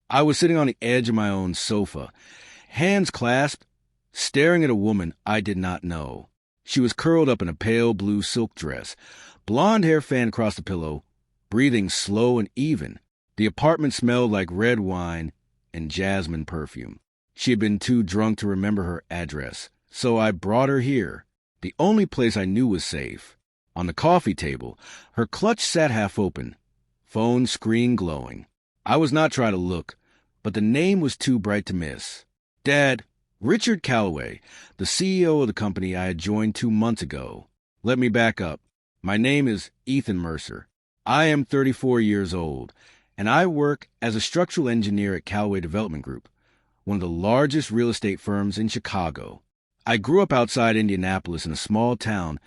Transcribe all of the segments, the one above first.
I was sitting on the edge of my own sofa, hands clasped, staring at a woman I did not know. She was curled up in a pale blue silk dress, blonde hair fanned across the pillow, breathing slow and even. The apartment smelled like red wine and jasmine perfume. She had been too drunk to remember her address, so I brought her here, the only place I knew was safe. On the coffee table, her clutch sat half open, phone screen glowing. I was not trying to look, but the name was too bright to miss. Dad, Richard Calloway, the CEO of the company I had joined 2 months ago. Let me back up. My name is Ethan Mercer. I am 34 years old, and I work as a structural engineer at Calloway Development Group, one of the largest real estate firms in Chicago. I grew up outside Indianapolis in a small town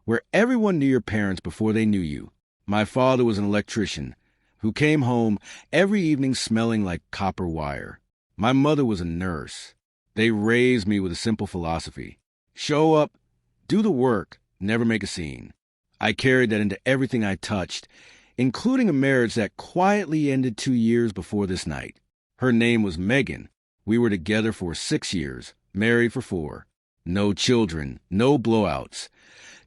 where everyone knew your parents before they knew you. My father was an electrician who came home every evening smelling like copper wire. My mother was a nurse. They raised me with a simple philosophy: show up, do the work, never make a scene. I carried that into everything I touched, including a marriage that quietly ended 2 years before this night. Her name was Megan. We were together for 6 years, married for 4. No children, no blowouts.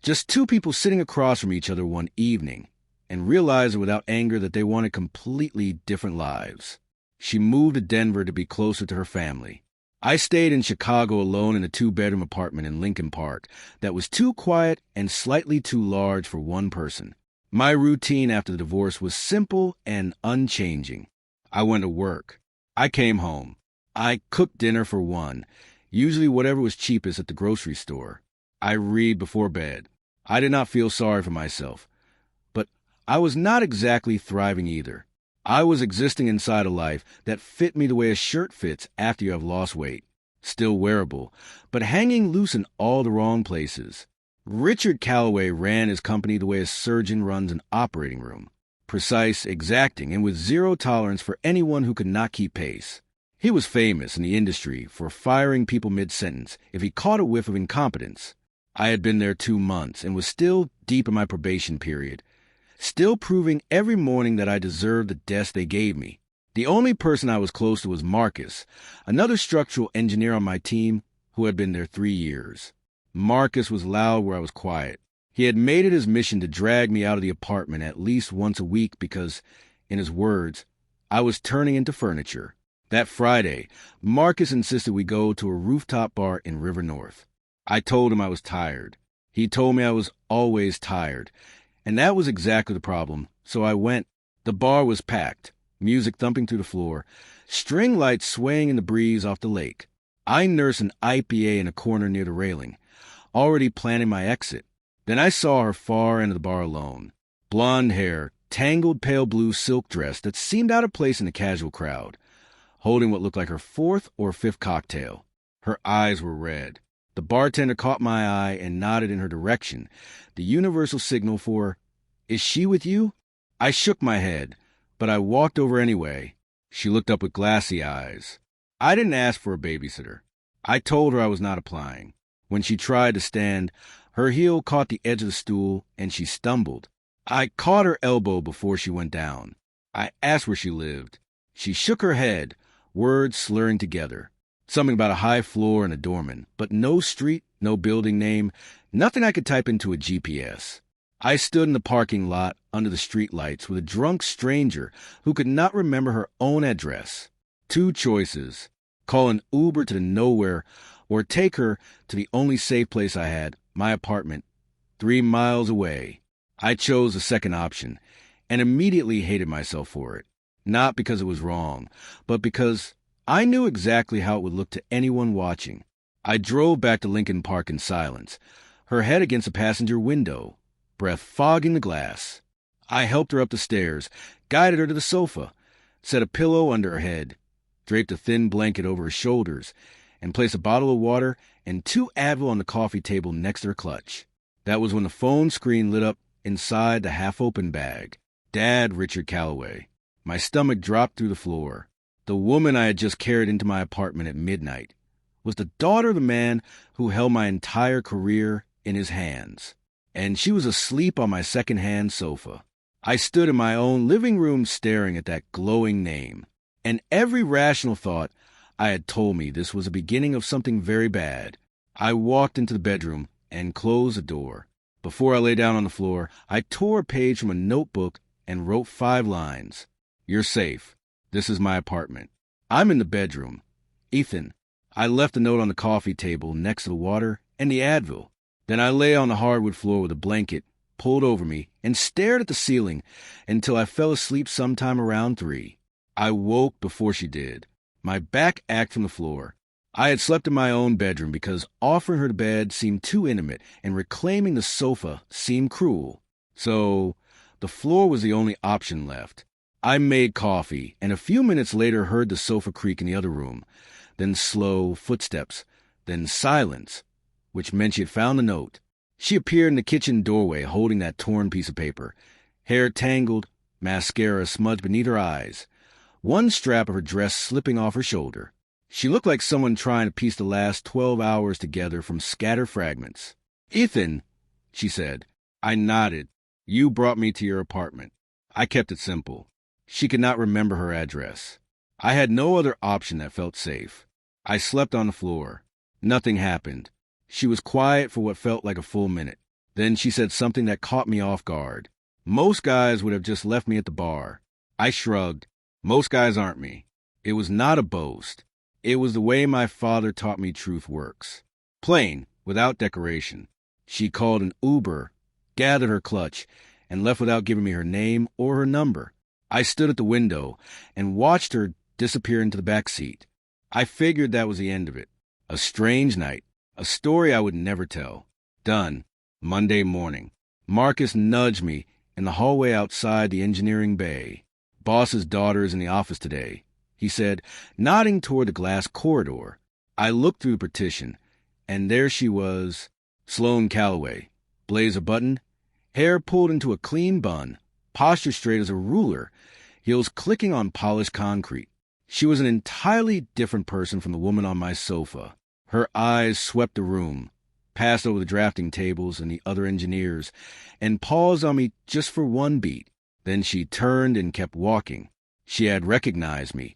Just 2 people sitting across from each other one evening, and realizing without anger that they wanted completely different lives. She moved to Denver to be closer to her family. I stayed in Chicago alone in a 2-bedroom apartment in Lincoln Park that was too quiet and slightly too large for one person. My routine after the divorce was simple and unchanging. I went to work. I came home. I cooked dinner for one, usually whatever was cheapest at the grocery store. I read before bed. I did not feel sorry for myself, but I was not exactly thriving either. I was existing inside a life that fit me the way a shirt fits after you have lost weight. Still wearable, but hanging loose in all the wrong places. Richard Calloway ran his company the way a surgeon runs an operating room. Precise, exacting, and with zero tolerance for anyone who could not keep pace. He was famous in the industry for firing people mid-sentence if he caught a whiff of incompetence. I had been there 2 months and was still deep in my probation period, still proving every morning that I deserved the desk they gave me. The only person I was close to was Marcus, another structural engineer on my team who had been there 3 years. Marcus was loud where I was quiet. He had made it his mission to drag me out of the apartment at least once a week because, in his words, I was turning into furniture. That Friday, Marcus insisted we go to a rooftop bar in River North. I told him I was tired. He told me I was always tired, and that was exactly the problem, so I went. The bar was packed, music thumping through the floor, string lights swaying in the breeze off the lake. I nursed an IPA in a corner near the railing, already planning my exit. Then I saw her far end of the bar alone. Blonde hair, tangled pale blue silk dress that seemed out of place in the casual crowd, holding what looked like her 4th or 5th cocktail. Her eyes were red. The bartender caught my eye and nodded in her direction, the universal signal for, "Is she with you?" I shook my head, but I walked over anyway. She looked up with glassy eyes. I didn't ask for a babysitter. I told her I was not applying. When she tried to stand, her heel caught the edge of the stool, and she stumbled. I caught her elbow before she went down. I asked where she lived. She shook her head, words slurring together. Something about a high floor and a doorman, but no street, no building name, nothing I could type into a GPS. I stood in the parking lot under the streetlights with a drunk stranger who could not remember her own address. 2 choices: call an Uber to the nowhere or take her to the only safe place I had, my apartment, 3 miles away. I chose the second option and immediately hated myself for it. Not because it was wrong, but because I knew exactly how it would look to anyone watching. I drove back to Lincoln Park in silence, her head against a passenger window, breath fogging the glass. I helped her up the stairs, guided her to the sofa, set a pillow under her head, draped a thin blanket over her shoulders, and placed a bottle of water and 2 Advil on the coffee table next to her clutch. That was when the phone screen lit up inside the half-open bag. Dad, Richard Calloway. My stomach dropped through the floor. The woman I had just carried into my apartment at midnight was the daughter of the man who held my entire career in his hands. And she was asleep on my second-hand sofa. I stood in my own living room staring at that glowing name. And every rational thought I had told me this was the beginning of something very bad. I walked into the bedroom and closed the door. Before I lay down on the floor, I tore a page from a notebook and wrote 5 lines. You're safe. This is my apartment. I'm in the bedroom. Ethan. I left a note on the coffee table next to the water and the Advil. Then I lay on the hardwood floor with a blanket pulled over me and stared at the ceiling until I fell asleep sometime around 3. I woke before she did. My back ached from the floor. I had slept in my own bedroom because offering her to bed seemed too intimate and reclaiming the sofa seemed cruel. So the floor was the only option left. I made coffee and a few minutes later heard the sofa creak in the other room, then slow footsteps, then silence, which meant she had found the note. She appeared in the kitchen doorway holding that torn piece of paper, hair tangled, mascara smudged beneath her eyes, one strap of her dress slipping off her shoulder. She looked like someone trying to piece the last 12 hours together from scattered fragments. Ethan, she said. I nodded. You brought me to your apartment. I kept it simple. She could not remember her address. I had no other option that felt safe. I slept on the floor. Nothing happened. She was quiet for what felt like a full minute. Then she said something that caught me off guard. Most guys would have just left me at the bar. I shrugged. Most guys aren't me. It was not a boast. It was the way my father taught me truth works. Plain, without decoration. She called an Uber, gathered her clutch, and left without giving me her name or her number. I stood at the window and watched her disappear into the back seat. I figured that was the end of it. A strange night. A story I would never tell. Done. Monday morning. Marcus nudged me in the hallway outside the engineering bay. Boss's daughter is in the office today, he said, nodding toward the glass corridor. I looked through the partition, and there she was, Sloane Calloway, blazer buttoned, hair pulled into a clean bun, posture straight as a ruler, heels clicking on polished concrete. She was an entirely different person from the woman on my sofa. Her eyes swept the room, passed over the drafting tables and the other engineers, and paused on me just for one beat. Then she turned and kept walking. She had recognized me,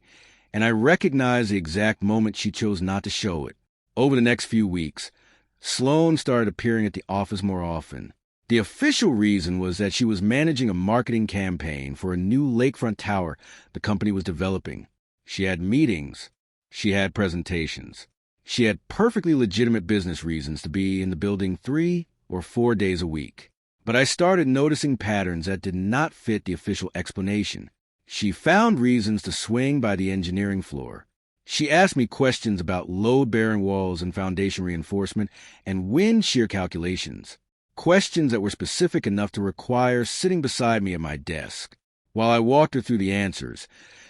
and I recognized the exact moment she chose not to show it. Over the next few weeks, Sloane started appearing at the office more often. The official reason was that she was managing a marketing campaign for a new lakefront tower the company was developing. She had meetings. She had presentations. She had perfectly legitimate business reasons to be in the building 3 or 4 days a week. But I started noticing patterns that did not fit the official explanation. She found reasons to swing by the engineering floor. She asked me questions about load-bearing walls and foundation reinforcement and wind shear calculations. Questions that were specific enough to require sitting beside me at my desk. While I walked her through the answers,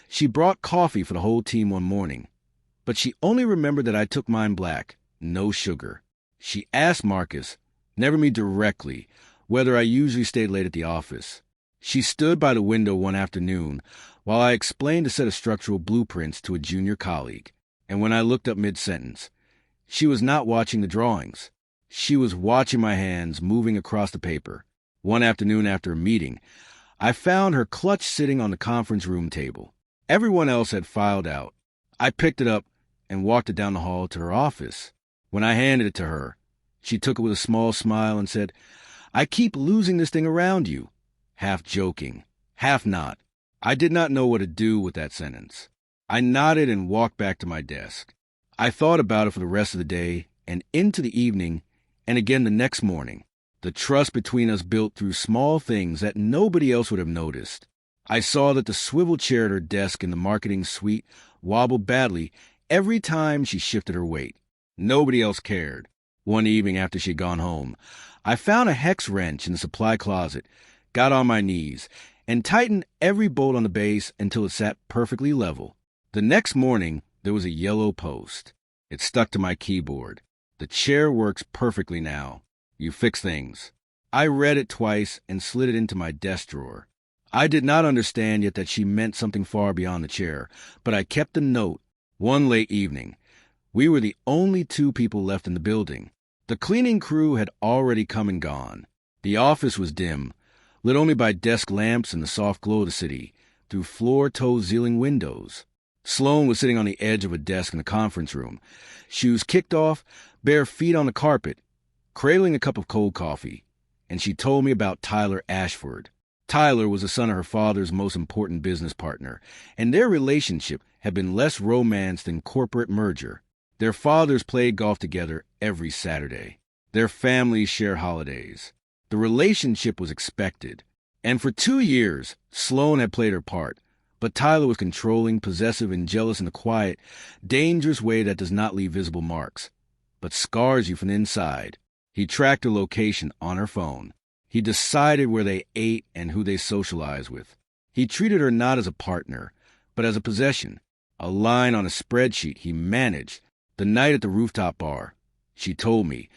she brought coffee for the whole team one morning. But she only remembered that I took mine black, no sugar. She asked Marcus, never me directly, whether I usually stayed late at the office. She stood by the window one afternoon while I explained a set of structural blueprints to a junior colleague. And when I looked up mid-sentence, she was not watching the drawings. She was watching my hands moving across the paper. One afternoon after a meeting, I found her clutch sitting on the conference room table. Everyone else had filed out. I picked it up and walked it down the hall to her office. When I handed it to her, she took it with a small smile and said, I keep losing this thing around you. Half joking, half not. I did not know what to do with that sentence. I nodded and walked back to my desk. I thought about it for the rest of the day and into the evening and again the next morning. The trust between us built through small things that nobody else would have noticed. I saw that the swivel chair at her desk in the marketing suite wobbled badly every time she shifted her weight. Nobody else cared. One evening after she had gone home, I found a hex wrench in the supply closet, got on my knees, and tightened every bolt on the base until it sat perfectly level. The next morning, there was a yellow post. It stuck to my keyboard. The chair works perfectly now. You fix things. I read it twice and slid it into my desk drawer. I did not understand yet that she meant something far beyond the chair, but I kept the note. One late evening, we were the only 2 people left in the building. The cleaning crew had already come and gone. The office was dim, lit only by desk lamps and the soft glow of the city through floor-toe ceiling windows. Sloane was sitting on the edge of a desk in the conference room, shoes kicked off, bare feet on the carpet, cradling a cup of cold coffee, and she told me about Tyler Ashford. Tyler was the son of her father's most important business partner, and their relationship had been less romance than corporate merger. Their fathers played golf together every Saturday. Their families share holidays. The relationship was expected. And for 2 years, Sloane had played her part. But Tyler was controlling, possessive, and jealous in a quiet, dangerous way that does not leave visible marks, but scars you from the inside. He tracked her location on her phone. He decided where they ate and who they socialized with. He treated her not as a partner, but as a possession, a line on a spreadsheet he managed. The night at the rooftop bar, she told me,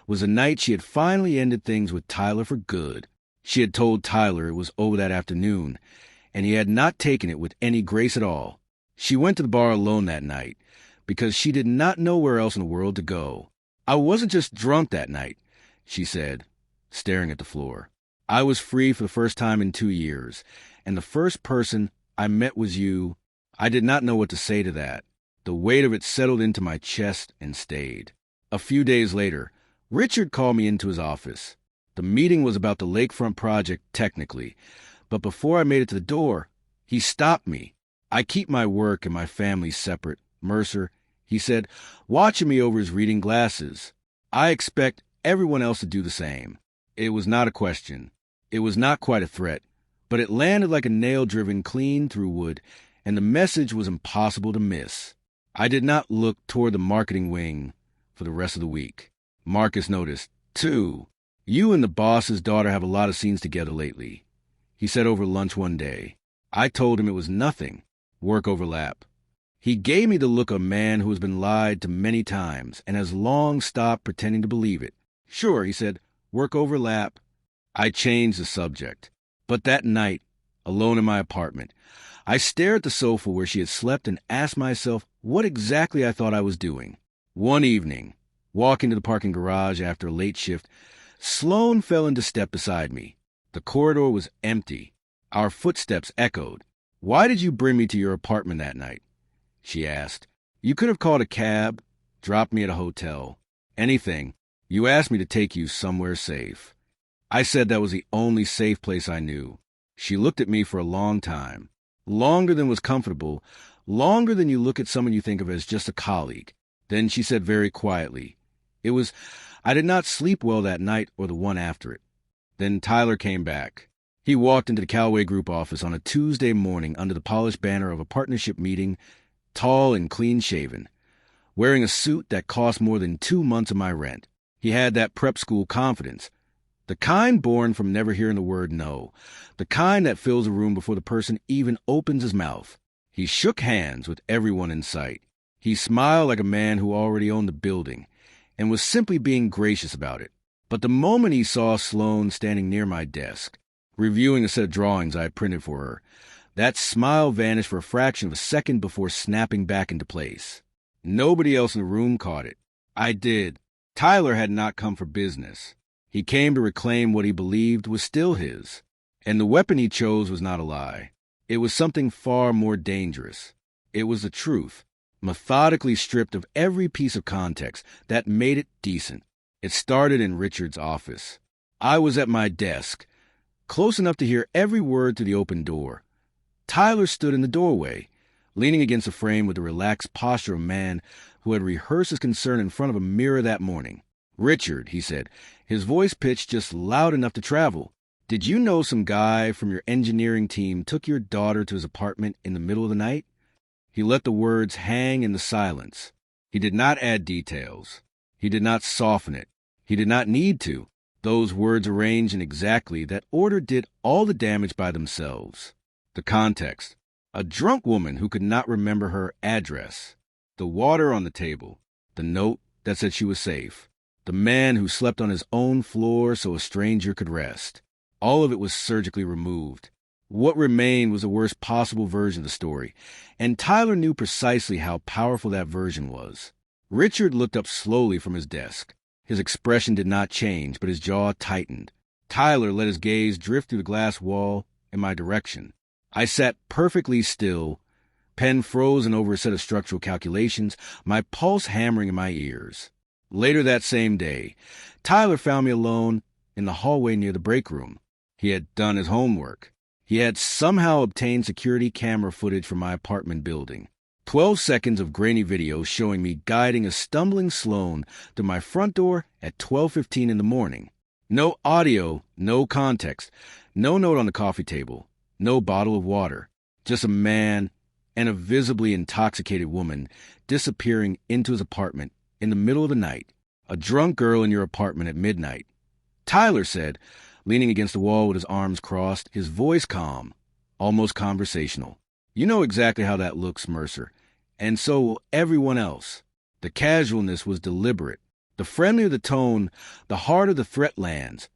was the night she had finally ended things with Tyler for good. She had told Tyler it was over that afternoon, and he had not taken it with any grace at all. She went to the bar alone that night because she did not know where else in the world to go. I wasn't just drunk that night, she said, staring at the floor. I was free for the first time in 2 years, and the first person I met was you. I did not know what to say to that. The weight of it settled into my chest and stayed. A few days later, Richard called me into his office. The meeting was about the lakefront project technically, but before I made it to the door, he stopped me. I keep my work and my family separate, Mercer, he said, watching me over his reading glasses. I expect everyone else to do the same. It was not a question. It was not quite a threat, but it landed like a nail driven clean through wood, and the message was impossible to miss. I did not look toward the marketing wing for the rest of the week. Marcus noticed, too. You and the boss's daughter have a lot of scenes together lately, he said over lunch one day. I told him it was nothing. Work overlap. He gave me the look of a man who has been lied to many times and has long stopped pretending to believe it. Sure, he said, work overlap. I changed the subject. But that night, alone in my apartment, I stared at the sofa where she had slept and asked myself what exactly I thought I was doing. One evening, walking to the parking garage after a late shift, Sloane fell into step beside me. The corridor was empty. Our footsteps echoed. Why did you bring me to your apartment that night? She asked. You could have called a cab, dropped me at a hotel. Anything. You asked me to take you somewhere safe. I said that was the only safe place I knew. She looked at me for a long time. Longer than was comfortable, longer than you look at someone you think of as just a colleague. Then she said very quietly, I did not sleep well that night or the one after it. Then Tyler came back. He walked into the Callaway Group office on a Tuesday morning under the polished banner of a partnership meeting, tall and clean-shaven, wearing a suit that cost more than 2 months of my rent. He had that prep school confidence, the kind born from never hearing the word no, the kind that fills a room before the person even opens his mouth. He shook hands with everyone in sight. He smiled like a man who already owned the building and was simply being gracious about it. But the moment he saw Sloane standing near my desk, reviewing a set of drawings I had printed for her, that smile vanished for a fraction of a second before snapping back into place. Nobody else in the room caught it. I did. Tyler had not come for business. He came to reclaim what he believed was still his. And the weapon he chose was not a lie. It was something far more dangerous. It was the truth, methodically stripped of every piece of context that made it decent. It started in Richard's office. I was at my desk, close enough to hear every word through the open door. Tyler stood in the doorway, leaning against a frame with the relaxed posture of a man who had rehearsed his concern in front of a mirror that morning. Richard, he said, his voice pitched just loud enough to travel. Did you know some guy from your engineering team took your daughter to his apartment in the middle of the night? He let the words hang in the silence. He did not add details. He did not soften it. He did not need to. Those words arranged in exactly that order did all the damage by themselves. The context. A drunk woman who could not remember her address. The water on the table. The note that said she was safe. The man who slept on his own floor so a stranger could rest. All of it was surgically removed. What remained was the worst possible version of the story, and Tyler knew precisely how powerful that version was. Richard looked up slowly from his desk. His expression did not change, but his jaw tightened. Tyler let his gaze drift through the glass wall in my direction. I sat perfectly still, pen frozen over a set of structural calculations, my pulse hammering in my ears. Later that same day, Tyler found me alone in the hallway near the break room. He had done his homework. He had somehow obtained security camera footage from my apartment building. 12 seconds of grainy video showing me guiding a stumbling Sloan to my front door at 12:15 in the morning. No audio, no context, no note on the coffee table, no bottle of water. Just a man and a visibly intoxicated woman disappearing into his apartment in the middle of the night. A drunk girl in your apartment at midnight. Tyler said, leaning against the wall with his arms crossed, his voice calm, almost conversational. You know exactly how that looks, Mercer, and so will everyone else. The casualness was deliberate. The friendlier the tone, the harder the threat lands,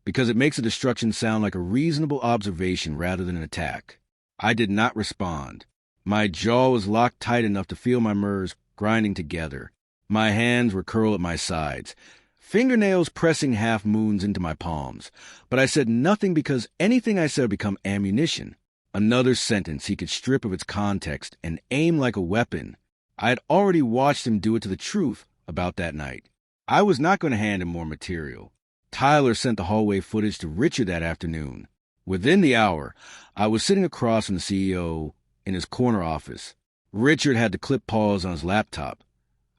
because it makes the destruction sound like a reasonable observation rather than an attack. I did not respond. My jaw was locked tight enough to feel my nerves grinding together. My hands were curled at my sides, fingernails pressing half moons into my palms. But I said nothing because anything I said would become ammunition. Another sentence he could strip of its context and aim like a weapon. I had already watched him do it to the truth about that night. I was not going to hand him more material. Tyler sent the hallway footage to Richard that afternoon. Within the hour, I was sitting across from the CEO in his corner office. Richard had the clip pause on his laptop,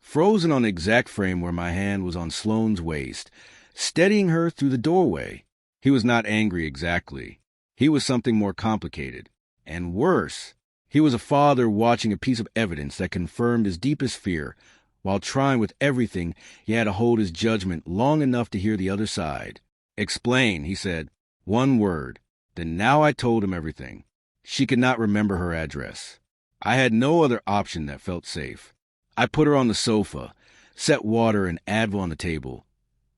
frozen on the exact frame where my hand was on Sloane's waist, steadying her through the doorway. He was not angry exactly. He was something more complicated. And worse, he was a father watching a piece of evidence that confirmed his deepest fear, while trying with everything he had to hold his judgment long enough to hear the other side. Explain, he said. One word. Then now I told him everything. She could not remember her address. I had no other option that felt safe. I put her on the sofa, set water and Advil on the table,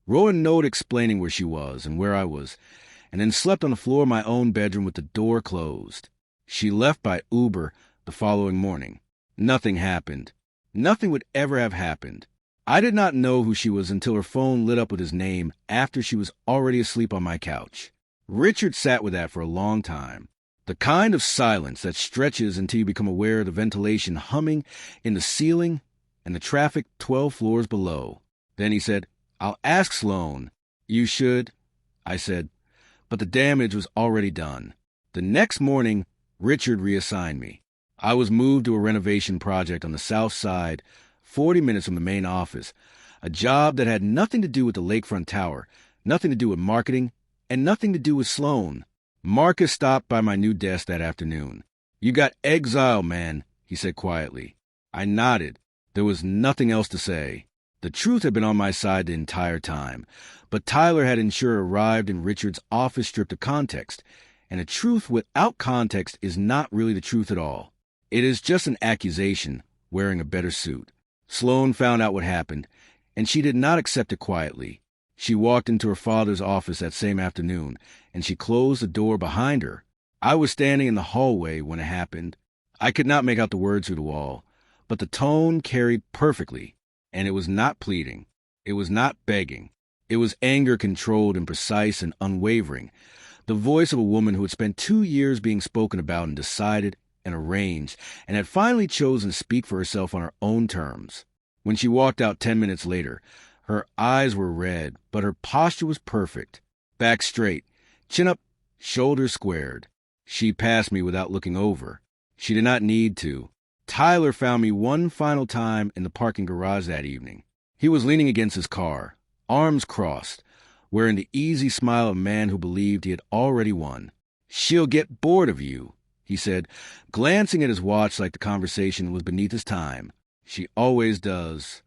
wrote a note explaining where she was and where I was, and then slept on the floor of my own bedroom with the door closed. She left by Uber the following morning. Nothing happened. Nothing would ever have happened. I did not know who she was until her phone lit up with his name after she was already asleep on my couch. Richard sat with that for a long time. The kind of silence that stretches until you become aware of the ventilation humming in the ceiling and the traffic 12 floors below. Then he said, I'll ask Sloane. You should, I said, but the damage was already done. The next morning, Richard reassigned me. I was moved to a renovation project on the south side, 40 minutes from the main office, a job that had nothing to do with the lakefront tower, nothing to do with marketing, and nothing to do with Sloane. Marcus stopped by my new desk that afternoon. You got exiled, man, he said quietly. I nodded. There was nothing else to say. The truth had been on my side the entire time, but Tyler had ensured arrived in Richard's office stripped of context, and a truth without context is not really the truth at all. It is just an accusation wearing a better suit. Sloane found out what happened, and she did not accept it quietly. She walked into her father's office that same afternoon, and she closed the door behind her. I was standing in the hallway when it happened. I could not make out the words through the wall, but the tone carried perfectly, and it was not pleading. It was not begging. It was anger controlled and precise and unwavering. The voice of a woman who had spent 2 years being spoken about and decided and arranged, and had finally chosen to speak for herself on her own terms. When she walked out 10 minutes later, her eyes were red, but her posture was perfect. Back straight, chin up, shoulders squared. She passed me without looking over. She did not need to. Tyler found me one final time in the parking garage that evening. He was leaning against his car, arms crossed, wearing the easy smile of a man who believed he had already won. She'll get bored of you, he said, glancing at his watch like the conversation was beneath his time. She always does.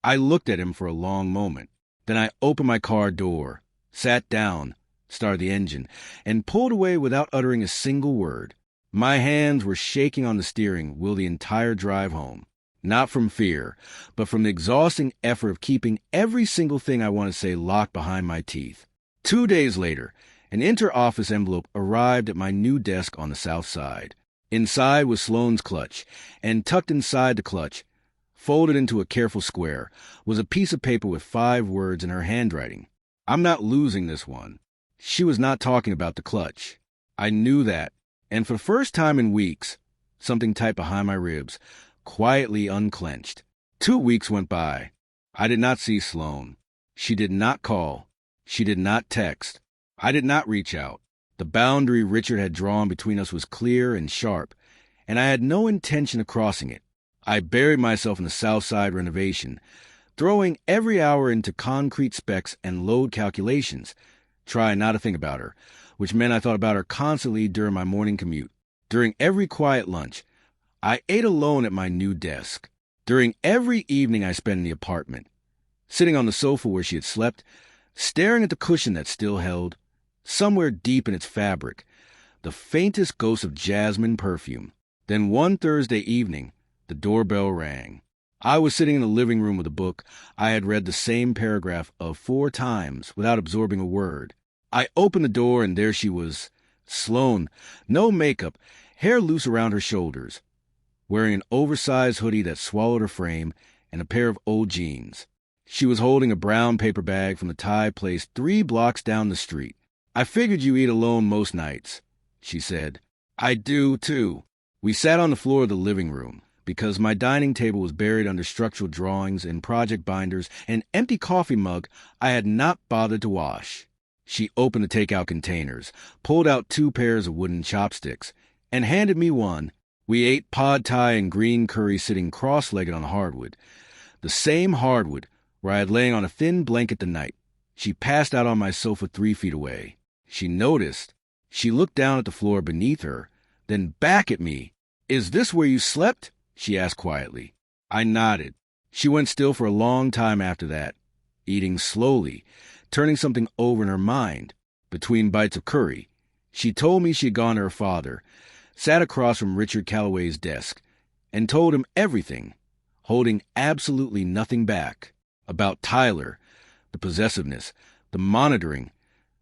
I looked at him for a long moment. Then I opened my car door, sat down, started the engine, and pulled away without uttering a single word. My hands were shaking on the steering wheel the entire drive home. Not from fear, but from the exhausting effort of keeping every single thing I want to say locked behind my teeth. 2 days later, an inter-office envelope arrived at my new desk on the south side. Inside was Sloane's clutch, and tucked inside the clutch, folded into a careful square, was a piece of paper with 5 words in her handwriting. I'm not losing this one. She was not talking about the clutch. I knew that, and for the first time in weeks, something tight behind my ribs, quietly unclenched. 2 weeks went by. I did not see Sloane. She did not call. She did not text. I did not reach out. The boundary Richard had drawn between us was clear and sharp, and I had no intention of crossing it. I buried myself in the South Side renovation, throwing every hour into concrete specs and load calculations, trying not to think about her, which meant I thought about her constantly during my morning commute. During every quiet lunch, I ate alone at my new desk. During every evening I spent in the apartment, sitting on the sofa where she had slept, staring at the cushion that still held, somewhere deep in its fabric, the faintest ghost of jasmine perfume. Then one Thursday evening, the doorbell rang. I was sitting in the living room with a book I had read the same paragraph of 4 times without absorbing a word. I opened the door and there she was, Sloane, no makeup, hair loose around her shoulders, wearing an oversized hoodie that swallowed her frame and a pair of old jeans. She was holding a brown paper bag from the Thai place 3 blocks down the street. "I figured you eat alone most nights," she said. "I do, too." We sat on the floor of the living room, because my dining table was buried under structural drawings and project binders and an empty coffee mug I had not bothered to wash. She opened the takeout containers, pulled out 2 pairs of wooden chopsticks, and handed me one. We ate pad thai and green curry sitting cross-legged on the hardwood, the same hardwood where I had lain on a thin blanket the night. She passed out on my sofa 3 feet away. She noticed. She looked down at the floor beneath her, then back at me. "Is this where you slept?" she asked quietly. I nodded. She went still for a long time after that, eating slowly, turning something over in her mind. Between bites of curry, she told me she had gone to her father, sat across from Richard Calloway's desk, and told him everything, holding absolutely nothing back, about Tyler, the possessiveness, the monitoring,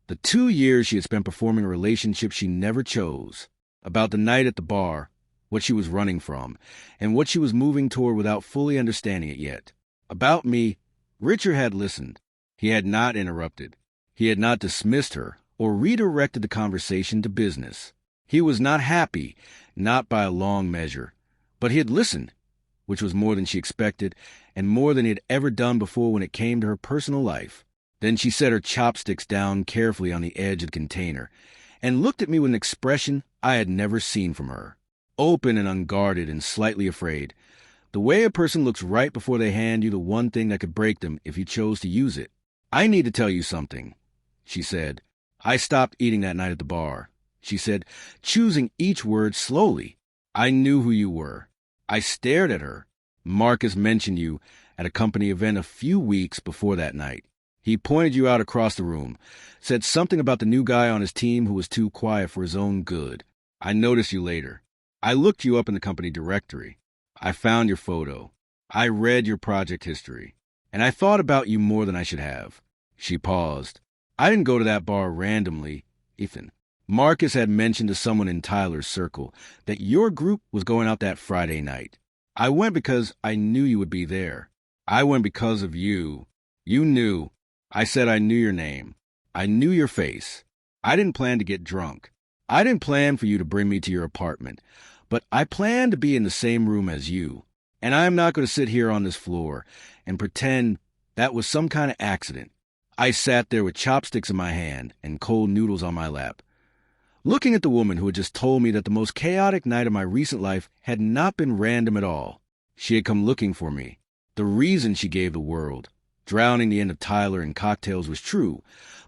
the 2 years she had spent performing a relationship she never chose, about the night at the bar, what she was running from, and what she was moving toward without fully understanding it yet. About me, Richard had listened. He had not interrupted. He had not dismissed her or redirected the conversation to business. He was not happy, not by a long measure, but he had listened, which was more than she expected and more than he had ever done before when it came to her personal life. Then she set her chopsticks down carefully on the edge of the container and looked at me with an expression I had never seen from her. Open and unguarded and slightly afraid, the way a person looks right before they hand you the one thing that could break them if you chose to use it. "I need to tell you something," she said. "I stopped eating that night at the bar," she said, choosing each word slowly. "I knew who you were." I stared at her. "Marcus mentioned you at a company event a few weeks before that night. He pointed you out across the room, said something about the new guy on his team who was too quiet for his own good. I noticed you later. I looked you up in the company directory. I found your photo. I read your project history. And I thought about you more than I should have." She paused. "I didn't go to that bar randomly, Ethan. Marcus had mentioned to someone in Tyler's circle that your group was going out that Friday night. I went because I knew you would be there. I went because of you. You knew. I said I knew your name. I knew your face. I didn't plan to get drunk. I didn't plan for you to bring me to your apartment. But I planned to be in the same room as you. And I am not going to sit here on this floor and pretend that was some kind of accident." I sat there with chopsticks in my hand and cold noodles on my lap, looking at the woman who had just told me that the most chaotic night of my recent life had not been random at all. She had come looking for me. The reason she gave the world, drowning the end of Tyler in cocktails, was true,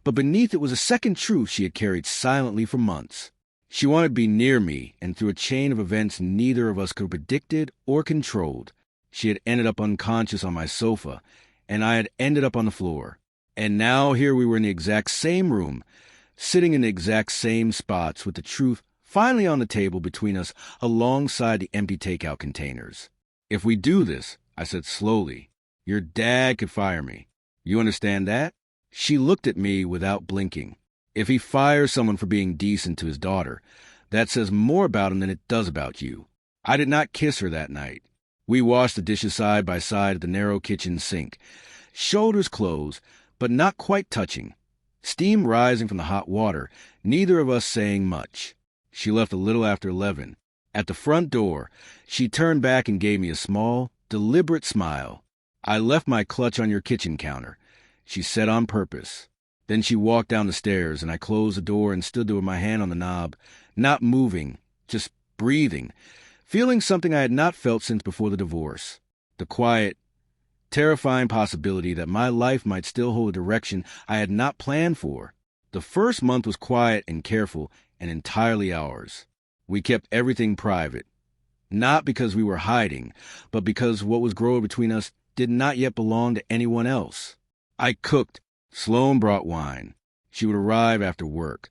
but beneath it was a second truth she had carried silently for months. She wanted to be near me, and through a chain of events neither of us could have predicted or controlled, she had ended up unconscious on my sofa, and I had ended up on the floor. And now here we were in the exact same room, sitting in the exact same spots, with the truth finally on the table between us alongside the empty takeout containers. "If we do this," I said slowly, "your dad could fire me. You understand that?" She looked at me without blinking. "If he fires someone for being decent to his daughter, that says more about him than it does about you." I did not kiss her that night. We washed the dishes side by side at the narrow kitchen sink, shoulders closed, but not quite touching, steam rising from the hot water, neither of us saying much. She left a little after 11. At the front door, she turned back and gave me a small, deliberate smile. "I left my clutch on your kitchen counter," she said on purpose. Then she walked down the stairs, and I closed the door and stood there with my hand on the knob, not moving, just breathing, feeling something I had not felt since before the divorce. The quiet, terrifying possibility that my life might still hold a direction I had not planned for. The first month was quiet and careful and entirely ours. We kept everything private, not because we were hiding, but because what was growing between us did not yet belong to anyone else. I cooked. Sloane brought wine. She would arrive after work,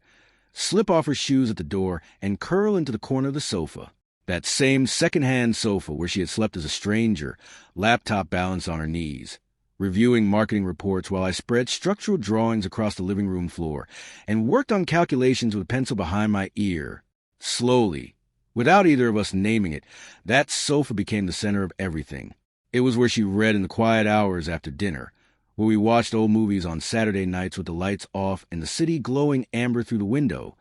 slip off her shoes at the door, and curl into the corner of the sofa. That same second-hand sofa where she had slept as a stranger, laptop balanced on her knees, reviewing marketing reports while I spread structural drawings across the living room floor and worked on calculations with a pencil behind my ear. Slowly, without either of us naming it, that sofa became the center of everything. It was where she read in the quiet hours after dinner, where we watched old movies on Saturday nights with the lights off and the city glowing amber through the window,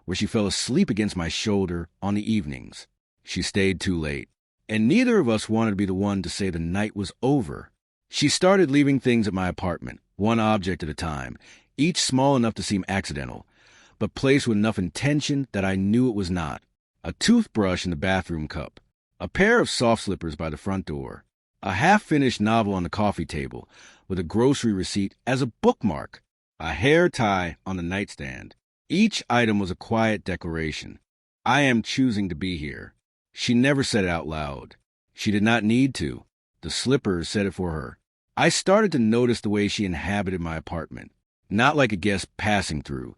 where she fell asleep against my shoulder on the evenings. She stayed too late, and neither of us wanted to be the one to say the night was over. She started leaving things at my apartment, one object at a time, each small enough to seem accidental, but placed with enough intention that I knew it was not. A toothbrush in the bathroom cup, a pair of soft slippers by the front door, a half-finished novel on the coffee table with a grocery receipt as a bookmark, a hair tie on the nightstand. Each item was a quiet declaration. I am choosing to be here. She never said it out loud. She did not need to. The slippers said it for her. I started to notice the way she inhabited my apartment, not like a guest passing through,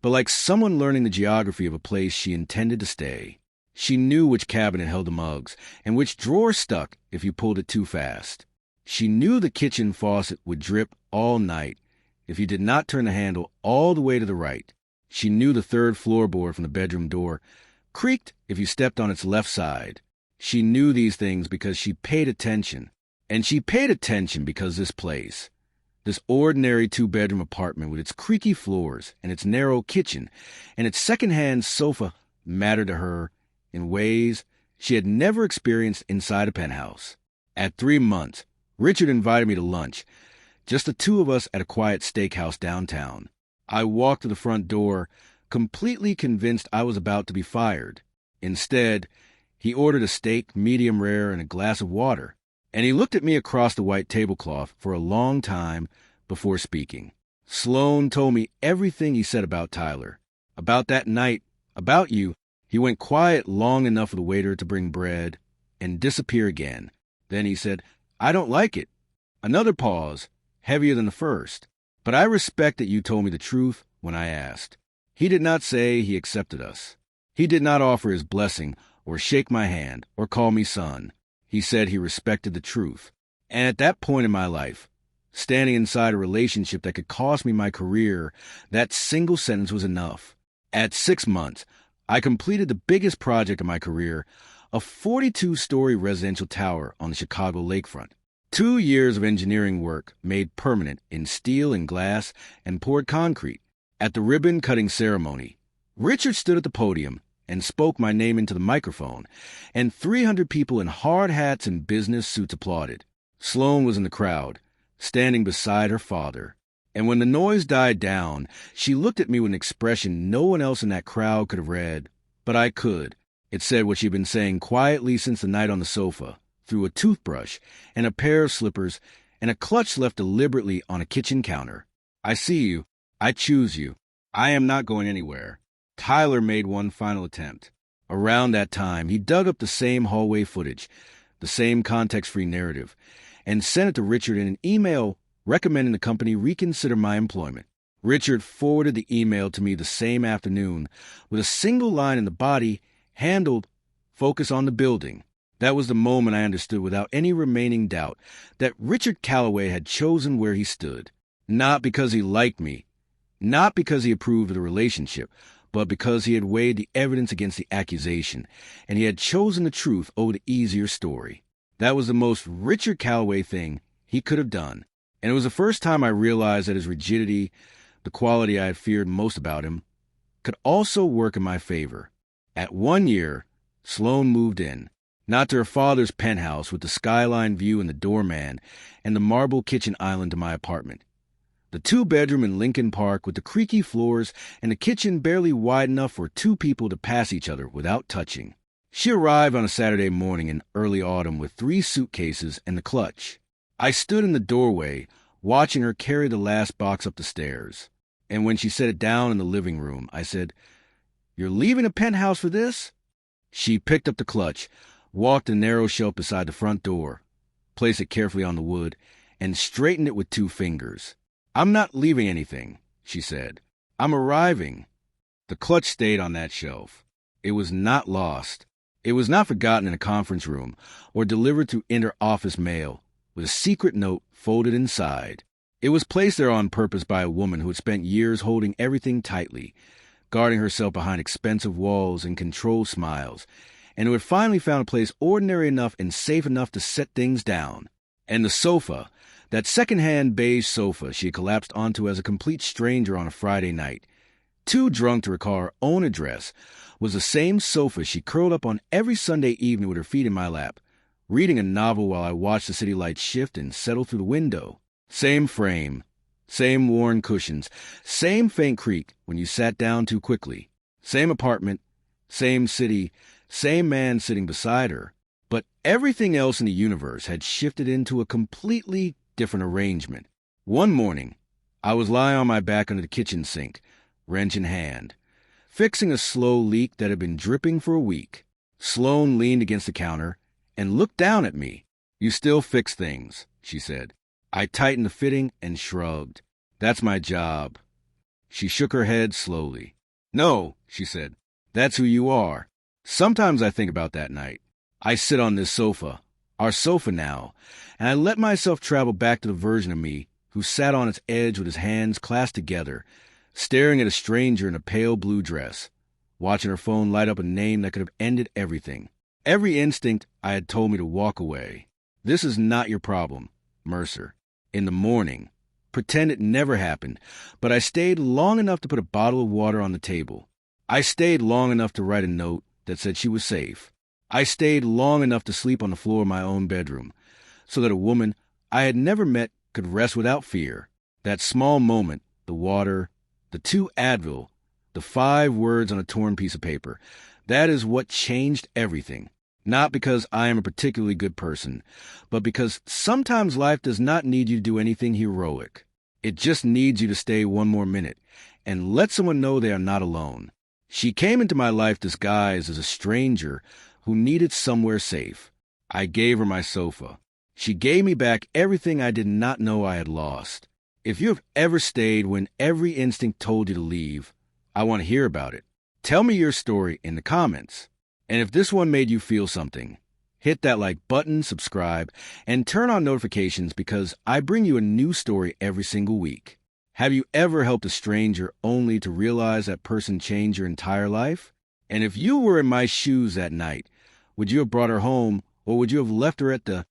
but like someone learning the geography of a place she intended to stay. She knew which cabinet held the mugs and which drawer stuck if you pulled it too fast. She knew the kitchen faucet would drip all night if you did not turn the handle all the way to the right. She knew the third floorboard from the bedroom door creaked if you stepped on its left side. She knew these things because she paid attention. And she paid attention because this place, this ordinary two-bedroom apartment with its creaky floors and its narrow kitchen and its second-hand sofa, mattered to her in ways she had never experienced inside a penthouse. At 3 months, Richard invited me to lunch, just the two of us at a quiet steakhouse downtown. I walked to the front door, completely convinced I was about to be fired. Instead, he ordered a steak, medium rare, and a glass of water, and he looked at me across the white tablecloth for a long time before speaking. Sloane told me everything he said about Tyler, about that night, about you. He went quiet long enough for the waiter to bring bread and disappear again. Then he said, "I don't like it." Another pause, heavier than the first. "But I respect that you told me the truth when I asked." He did not say he accepted us. He did not offer his blessing or shake my hand or call me son. He said he respected the truth. And at that point in my life, standing inside a relationship that could cost me my career, that single sentence was enough. At 6 months, I completed the biggest project of my career, a 42-story residential tower on the Chicago lakefront. 2 years of engineering work made permanent in steel and glass and poured concrete. At the ribbon-cutting ceremony, Richard stood at the podium and spoke my name into the microphone, and 300 people in hard hats and business suits applauded. Sloane was in the crowd, standing beside her father. And when the noise died down, she looked at me with an expression no one else in that crowd could have read, but I could. It said what she'd been saying quietly since the night on the sofa, through a toothbrush and a pair of slippers and a clutch left deliberately on a kitchen counter. "I see you. I choose you. I am not going anywhere." Tyler made one final attempt. Around that time, he dug up the same hallway footage, the same context-free narrative, and sent it to Richard in an email recommending the company reconsider my employment. Richard forwarded the email to me the same afternoon with a single line in the body handled "Focus on the building." That was the moment I understood without any remaining doubt that Richard Calloway had chosen where he stood, not because he liked me, not because he approved of the relationship, but because he had weighed the evidence against the accusation, and he had chosen the truth over the easier story. That was the most Richard Calloway thing he could have done, and it was the first time I realized that his rigidity, the quality I had feared most about him, could also work in my favor. At 1 year, Sloane moved in. Not to her father's penthouse with the skyline view and the doorman and the marble kitchen island to my apartment. The two-bedroom in Lincoln Park with the creaky floors and the kitchen barely wide enough for two people to pass each other without touching. She arrived on a Saturday morning in early autumn with 3 suitcases and the clutch. I stood in the doorway, watching her carry the last box up the stairs. And when she set it down in the living room, I said, "You're leaving a penthouse for this?" She picked up the clutch, walked the narrow shelf beside the front door, placed it carefully on the wood, and straightened it with 2 fingers. "I'm not leaving anything," she said. "I'm arriving." The clutch stayed on that shelf. It was not lost. It was not forgotten in a conference room or delivered through inter-office mail with a secret note folded inside. It was placed there on purpose by a woman who had spent years holding everything tightly, guarding herself behind expensive walls and controlled smiles, and who had finally found a place ordinary enough and safe enough to set things down. And the sofa, that second-hand beige sofa she had collapsed onto as a complete stranger on a Friday night, too drunk to recall her own address, was the same sofa she curled up on every Sunday evening with her feet in my lap, reading a novel while I watched the city lights shift and settle through the window. Same frame, same worn cushions, same faint creak when you sat down too quickly, same apartment, same city, same man sitting beside her. But everything else in the universe had shifted into a completely different arrangement. One morning, I was lying on my back under the kitchen sink, wrench in hand, fixing a slow leak that had been dripping for a week. Sloane leaned against the counter and looked down at me. "You still fix things," she said. I tightened the fitting and shrugged. "That's my job." She shook her head slowly. "No," she said. "That's who you are." Sometimes I think about that night. I sit on this sofa, our sofa now, and I let myself travel back to the version of me who sat on its edge with his hands clasped together, staring at a stranger in a pale blue dress, watching her phone light up a name that could have ended everything. Every instinct I had told me to walk away. "This is not your problem, Mercer." In the morning, pretend it never happened, but I stayed long enough to put a bottle of water on the table. I stayed long enough to write a note that said she was safe. I stayed long enough to sleep on the floor of my own bedroom, so that a woman I had never met could rest without fear. That small moment, the water, the 2 Advil, the 5 words on a torn piece of paper, that is what changed everything. Not because I am a particularly good person, but because sometimes life does not need you to do anything heroic. It just needs you to stay one more minute and let someone know they are not alone. She came into my life disguised as a stranger who needed somewhere safe. I gave her my sofa. She gave me back everything I did not know I had lost. If you have ever stayed when every instinct told you to leave, I want to hear about it. Tell me your story in the comments. And if this one made you feel something, hit that like button, subscribe, and turn on notifications because I bring you a new story every single week. Have you ever helped a stranger only to realize that person changed your entire life? And if you were in my shoes that night, would you have brought her home or would you have left her at the